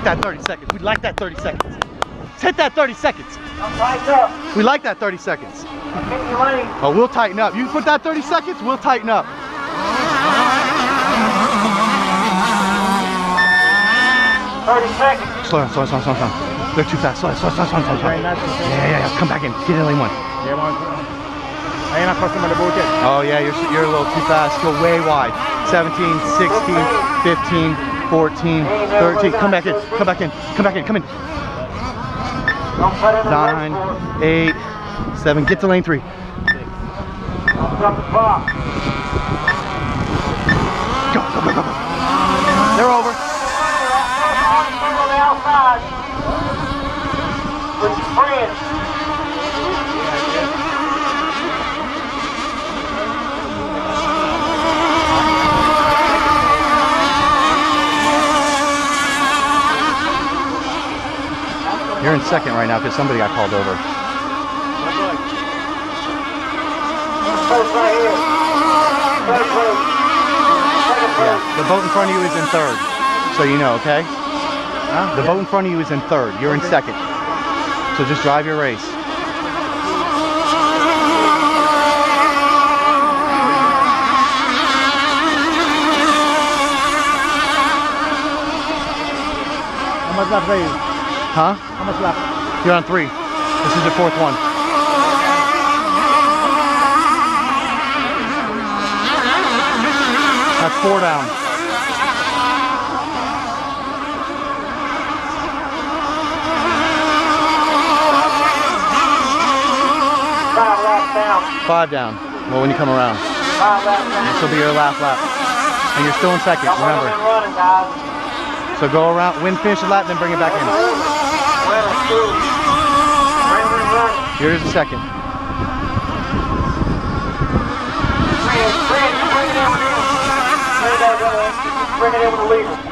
that 30 seconds. We like that 30 seconds. Let's hit that 30 seconds. Tighten up. We like that 30 seconds. Keep your lane. Oh, we'll tighten up. You put that 30 seconds, we'll tighten up. 30 seconds. Slow down, slow down, slow down. They're too fast. Slow down, slow down, slow down, slow down. Yeah. Come back in. Get in lane 1. Oh yeah, you're a little too fast. Go way wide. 17, 16, 15, 14, 13. Come back in. Come back in. Come back in. Come in. 9, 8, 7. Get to lane 3. Stop the clock. Go. They're over. On the outside. With your friends. You're in second right now because somebody got called over. First right here. Third place. Second place. Yeah. The boat in front of you is in third, so you know, okay? The boat in front of you is in third. You're in second. So just drive your race. How much left are you? Huh? How much left? You're on 3. This is your 4th one. That's 4 down. Five laps down. 5 down. Well, when you come around. 5 laps down. This will be your last lap. And you're still in second, Y'all remember. been running, guys. So go around, finish the lap, then bring it back in. Here's the second. Bring it in with the leader.